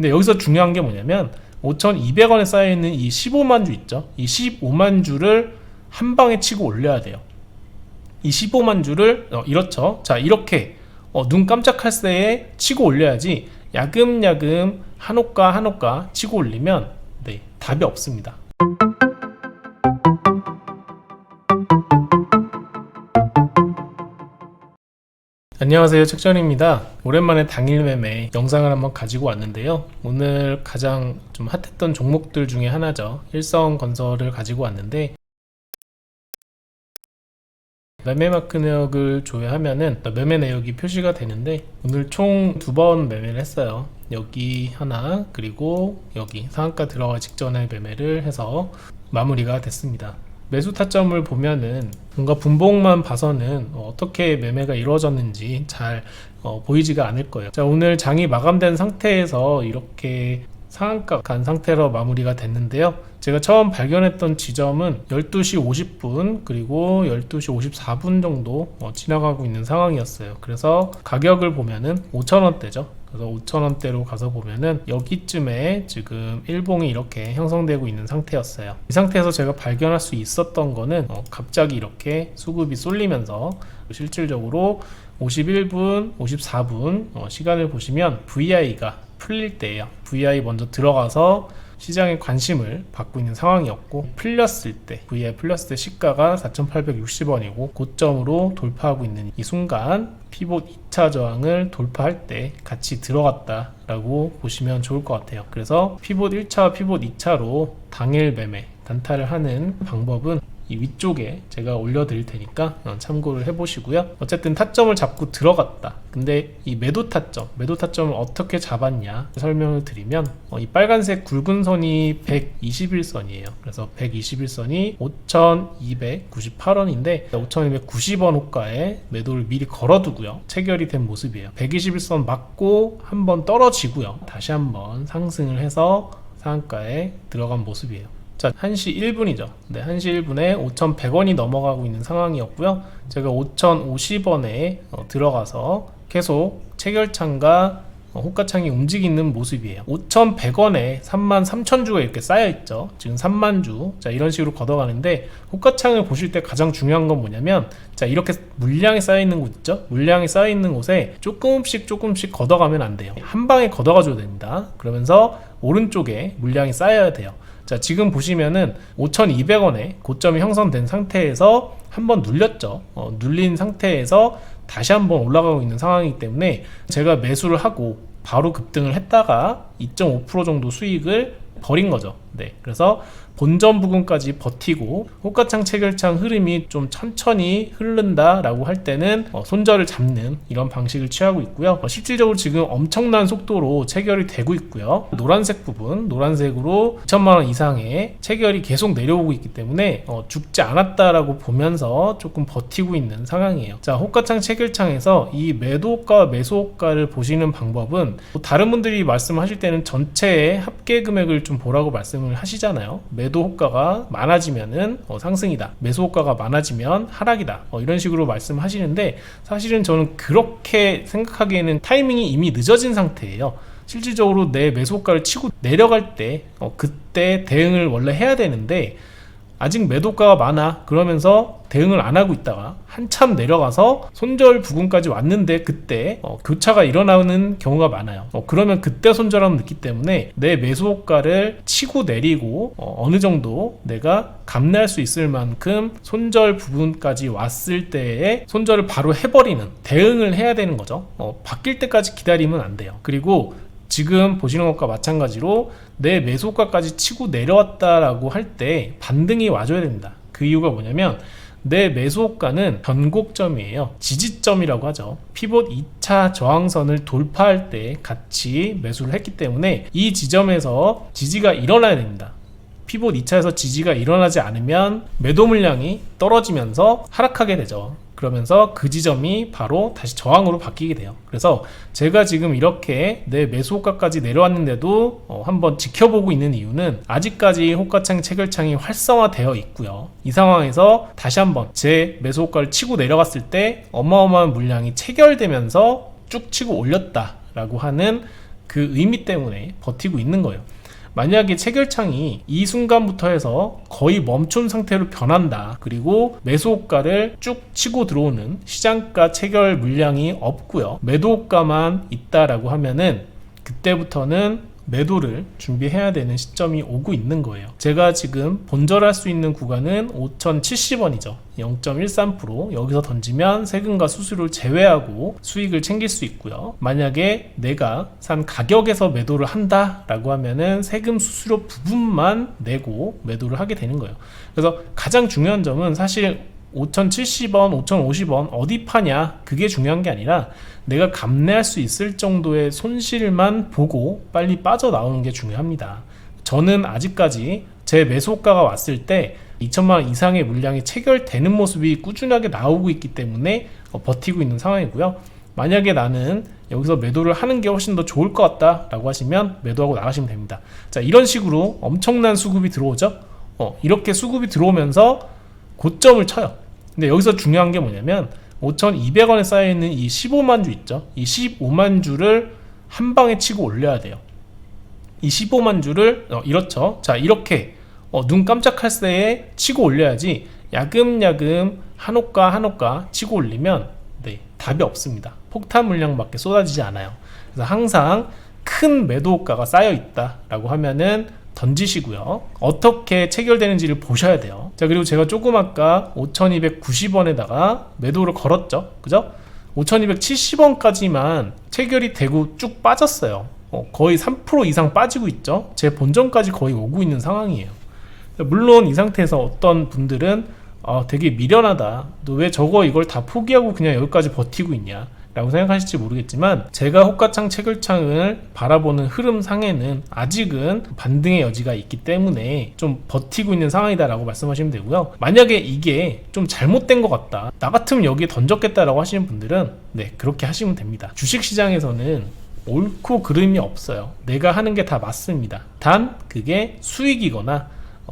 근데 여기서 중요한 게 뭐냐면 5,200원에 쌓여있는 이 15만 주 있죠. 이 15만 주를 한 방에 치고 올려야 돼요. 이 15만 주를 이렇죠. 자, 이렇게 눈 깜짝할 새에 치고 올려야지, 야금야금 한 호가 한 호가 치고 올리면 답이 없습니다. 안녕하세요, 책전입니다. 오랜만에 당일 매매 영상을 한번 가지고 왔는데요. 오늘 가장 좀 핫했던 종목들 중에 하나죠. 일성건설을 가지고 왔는데, 매매 마크 내역을 조회하면은 매매 내역이 표시가 되는데, 오늘 총 2번 매매를 했어요. 여기 하나, 그리고 여기 상한가 들어가기 직전에 매매를 해서 마무리가 됐습니다. 매수 타점을 보면은 뭔가 분봉만 봐서는 어떻게 매매가 이루어졌는지 잘 보이지가 않을 거예요. 자, 오늘 장이 마감된 상태에서 이렇게 상한가 간 상태로 마무리가 됐는데요. 제가 처음 발견했던 지점은 12시 50분 그리고 12시 54분 정도 지나가고 있는 상황이었어요. 그래서 가격을 보면은 5,000원대죠. 그래서 5,000원대로 가서 보면은 여기쯤에 지금 일봉이 이렇게 형성되고 있는 상태였어요. 이 상태에서 제가 발견할 수 있었던 거는 갑자기 이렇게 수급이 쏠리면서 실질적으로 51분, 54분 시간을 보시면 VI가 풀릴 때예요. VI 먼저 들어가서 시장의 관심을 받고 있는 상황이었고, 풀렸을 때 VI 풀렸을 때 시가가 4,860원이고 고점으로 돌파하고 있는 이 순간 피봇 2차 저항을 돌파할 때 같이 들어갔다 라고 보시면 좋을 것 같아요. 그래서 피봇 1차, 피봇 2차로 당일 매매 단타를 하는 방법은 이 위쪽에 제가 올려드릴 테니까 참고를 해보시고요. 어쨌든 타점을 잡고 들어갔다. 근데 이 매도 타점을 어떻게 잡았냐 설명을 드리면, 이 빨간색 굵은 선이 121선이에요. 그래서 121선이 5,298원인데 5,290원 호가에 매도를 미리 걸어두고요. 체결이 된 모습이에요. 121선 맞고 한번 떨어지고요. 다시 한번 상승을 해서 상한가에 들어간 모습이에요. 자, 1시 1분이죠. 네, 1시 1분에 5,100원이 넘어가고 있는 상황이었고요. 제가 5,050원에 들어가서 계속 체결창과 호가창이 움직이는 모습이에요. 5,100원에 33,000주가 이렇게 쌓여있죠. 지금 30,000주. 자, 이런 식으로 걷어가는데, 호가창을 보실 때 가장 중요한 건 뭐냐면, 자, 이렇게 물량이 쌓여있는 곳 있죠. 물량이 쌓여있는 곳에 조금씩 걷어가면 안 돼요. 한 방에 걷어가줘야 됩니다. 그러면서 오른쪽에 물량이 쌓여야 돼요. 자, 지금 보시면은 5,200원에 고점이 형성된 상태에서 한번 눌렸죠. 눌린 상태에서 다시 한번 올라가고 있는 상황이기 때문에 제가 매수를 하고 바로 급등을 했다가 2.5% 정도 수익을 버린 거죠. 네, 그래서 본전 부근까지 버티고 호가창 체결창 흐름이 좀 천천히 흐른다라고 할 때는 손절을 잡는 이런 방식을 취하고 있고요. 실질적으로 지금 엄청난 속도로 체결이 되고 있고요. 노란색 부분, 노란색으로 2천만원 이상의 체결이 계속 내려오고 있기 때문에 죽지 않았다라고 보면서 조금 버티고 있는 상황이에요. 자, 호가창 체결창에서 이 매도호가와 매수호가를 보시는 방법은, 다른 분들이 말씀하실 때는 전체의 합계 금액을 좀 보라고 말씀을 하시잖아요. 매도 호가가 많아지면은 상승이다, 매수 호가가 많아지면 하락이다, 이런 식으로 말씀하시는데, 사실은 저는 그렇게 생각하기에는 타이밍이 이미 늦어진 상태예요. 실질적으로 내 매수 호가를 치고 내려갈 때 그때 대응을 원래 해야 되는데, 아직 매도가가 많아 그러면서 대응을 안 하고 있다가 한참 내려가서 손절 부근까지 왔는데 그때 교차가 일어나는 경우가 많아요. 그러면 그때 손절하면 늦기 때문에 내 매수호가를 치고 내리고 어느 정도 내가 감내할 수 있을 만큼 손절 부분까지 왔을 때에 손절을 바로 해버리는 대응을 해야 되는 거죠. 바뀔 때까지 기다리면 안 돼요. 그리고 지금 보시는 것과 마찬가지로 내 매수가까지 치고 내려왔다라고 할 때 반등이 와줘야 됩니다. 그 이유가 뭐냐면, 내 매수가는 변곡점이에요. 지지점이라고 하죠. 피봇 2차 저항선을 돌파할 때 같이 매수를 했기 때문에 이 지점에서 지지가 일어나야 됩니다. 피봇 2차에서 지지가 일어나지 않으면 매도 물량이 떨어지면서 하락하게 되죠. 그러면서 그 지점이 바로 다시 저항으로 바뀌게 돼요. 그래서 제가 지금 이렇게 내 매수 호가까지 내려왔는데도 한번 지켜보고 있는 이유는, 아직까지 호가창 체결창이 활성화되어 있고요. 이 상황에서 다시 한번 제 매수 호가를 치고 내려갔을 때 어마어마한 물량이 체결되면서 쭉 치고 올렸다라고 하는 그 의미 때문에 버티고 있는 거예요. 만약에 체결창이 이 순간부터 해서 거의 멈춘 상태로 변한다, 그리고 매수호가를 쭉 치고 들어오는 시장가 체결 물량이 없고요, 매도호가만 있다라고 하면은 그때부터는 매도를 준비해야 되는 시점이 오고 있는 거예요. 제가 지금 본절할 수 있는 구간은 5,070원이죠 0.13%. 여기서 던지면 세금과 수수료를 제외하고 수익을 챙길 수 있고요. 만약에 내가 산 가격에서 매도를 한다 라고 하면은 세금 수수료 부분만 내고 매도를 하게 되는 거예요. 그래서 가장 중요한 점은 사실 5,070원, 5,050원 어디 파냐, 그게 중요한 게 아니라 내가 감내할 수 있을 정도의 손실만 보고 빨리 빠져나오는 게 중요합니다. 저는 아직까지 제 매수가가 왔을 때 2천만원 이상의 물량이 체결되는 모습이 꾸준하게 나오고 있기 때문에 버티고 있는 상황이고요. 만약에 나는 여기서 매도를 하는 게 훨씬 더 좋을 것 같다 라고 하시면 매도하고 나가시면 됩니다. 자, 이런 식으로 엄청난 수급이 들어오죠. 이렇게 수급이 들어오면서 고점을 쳐요. 근데 여기서 중요한 게 뭐냐면 5,200원에 쌓여있는 이 15만 주 있죠. 이 15만 주를 한 방에 치고 올려야 돼요. 이 15만 주를 이렇죠. 자, 이렇게 눈 깜짝할 새에 치고 올려야지, 야금야금 한호가 한호가 치고 올리면 답이 없습니다. 폭탄 물량밖에 쏟아지지 않아요. 그래서 항상 큰 매도가가 쌓여 있다라고 하면은 던지시고요. 어떻게 체결되는지를 보셔야 돼요. 자, 그리고 제가 조금 아까 5,290원에다가 매도를 걸었죠. 그죠? 5,270원까지만 체결이 되고 쭉 빠졌어요. 거의 3% 이상 빠지고 있죠. 제 본전까지 거의 오고 있는 상황이에요. 물론 이 상태에서 어떤 분들은 되게 미련하다, 너 왜 이걸 다 포기하고 그냥 여기까지 버티고 있냐 라고 생각하실지 모르겠지만, 제가 호가창 체결창을 바라보는 흐름상에는 아직은 반등의 여지가 있기 때문에 좀 버티고 있는 상황이다 라고 말씀하시면 되고요. 만약에 이게 좀 잘못된 것 같다, 나 같으면 여기에 던졌겠다 라고 하시는 분들은 그렇게 하시면 됩니다. 주식시장에서는 옳고 그름이 없어요. 내가 하는 게 다 맞습니다. 단 그게 수익이거나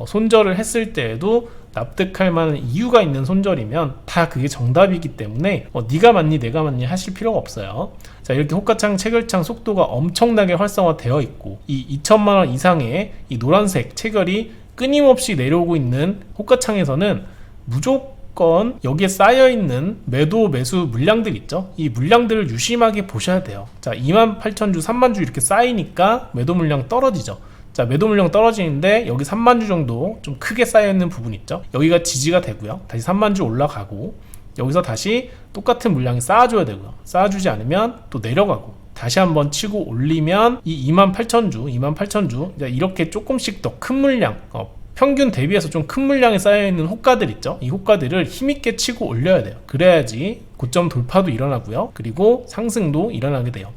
손절을 했을 때에도 납득할 만한 이유가 있는 손절이면 다 그게 정답이기 때문에 네가 맞니 내가 맞니 하실 필요가 없어요. 자, 이렇게 호가창 체결창 속도가 엄청나게 활성화되어 있고, 이 2천만원 이상의 이 노란색 체결이 끊임없이 내려오고 있는 호가창에서는 무조건 여기에 쌓여있는 매도 매수 물량들 있죠. 이 물량들을 유심하게 보셔야 돼요. 자, 28,000주 3만주 이렇게 쌓이니까 매도 물량 떨어지죠. 자, 매도 물량 떨어지는데 여기 3만주 정도 좀 크게 쌓여있는 부분 있죠. 여기가 지지가 되고요. 다시 3만주 올라가고, 여기서 다시 똑같은 물량이 쌓아줘야 되고요. 쌓아주지 않으면 또 내려가고, 다시 한번 치고 올리면 이 28,000주 이렇게 조금씩 더 큰 물량, 평균 대비해서 좀 큰 물량이 쌓여있는 호가들 있죠. 이 호가들을 힘있게 치고 올려야 돼요. 그래야지 고점 돌파도 일어나고요. 그리고 상승도 일어나게 돼요.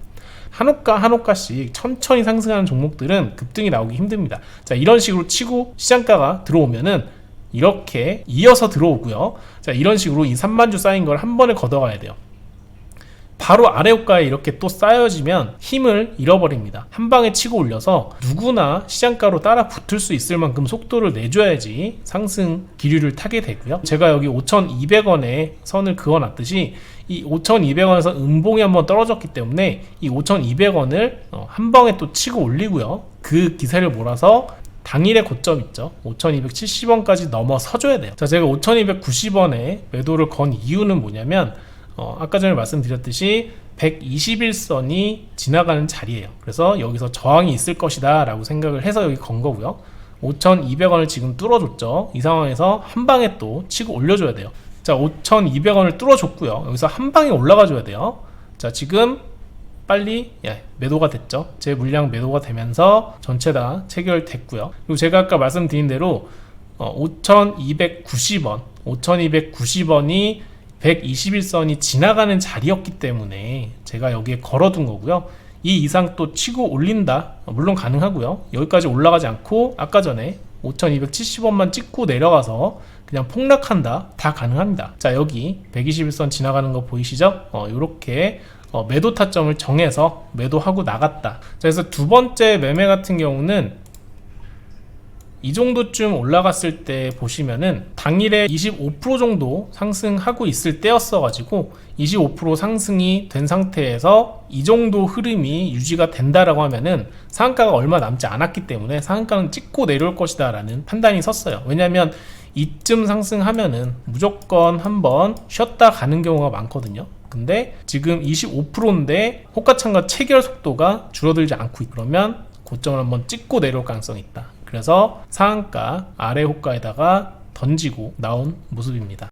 한호가씩 천천히 상승하는 종목들은 급등이 나오기 힘듭니다. 자, 이런 식으로 치고 시장가가 들어오면은 이렇게 이어서 들어오고요. 자, 이런 식으로 이 3만주 쌓인 걸 한 번에 걷어가야 돼요. 바로 아래 호가에 이렇게 또 쌓여지면 힘을 잃어버립니다. 한 방에 치고 올려서 누구나 시장가로 따라 붙을 수 있을 만큼 속도를 내줘야지 상승 기류를 타게 되고요. 제가 여기 5,200원에 선을 그어놨듯이 이 5,200원에서 음봉이 한번 떨어졌기 때문에 이 5,200원을 한 방에 또 치고 올리고요. 그 기세를 몰아서 당일의 고점 있죠. 5,270원까지 넘어서줘야 돼요. 자, 제가 5,290원에 매도를 건 이유는 뭐냐면, 아까 전에 말씀드렸듯이 121선이 지나가는 자리예요. 그래서 여기서 저항이 있을 것이다 라고 생각을 해서 여기 건 거고요. 5,200원을 지금 뚫어줬죠. 이 상황에서 한 방에 또 치고 올려줘야 돼요. 자, 5,200원을 뚫어줬고요. 여기서 한 방에 올라가 줘야 돼요. 자, 지금 빨리 매도가 됐죠. 제 물량 매도가 되면서 전체 다 체결됐고요. 그리고 제가 아까 말씀드린 대로 5,290원이 121선이 지나가는 자리였기 때문에 제가 여기에 걸어둔 거고요. 이 이상 또 치고 올린다, 물론 가능하고요. 여기까지 올라가지 않고 아까 전에 5,270원만 찍고 내려가서 그냥 폭락한다, 다 가능합니다. 자, 여기 121선 지나가는 거 보이시죠? 이렇게 매도 타점을 정해서 매도하고 나갔다. 자, 그래서 두 번째 매매 같은 경우는 이 정도쯤 올라갔을 때 보시면은 당일에 25% 정도 상승하고 있을 때였어 가지고 25% 상승이 된 상태에서 이 정도 흐름이 유지가 된다라고 하면은 상한가가 얼마 남지 않았기 때문에 상한가는 찍고 내려올 것이다 라는 판단이 섰어요. 왜냐면 이쯤 상승하면은 무조건 한번 쉬었다 가는 경우가 많거든요. 근데 지금 25%인데 호가창과 체결 속도가 줄어들지 않고 그러면 고점을 한번 찍고 내려올 가능성이 있다. 그래서 상한가 아래 호가에다가 던지고 나온 모습입니다.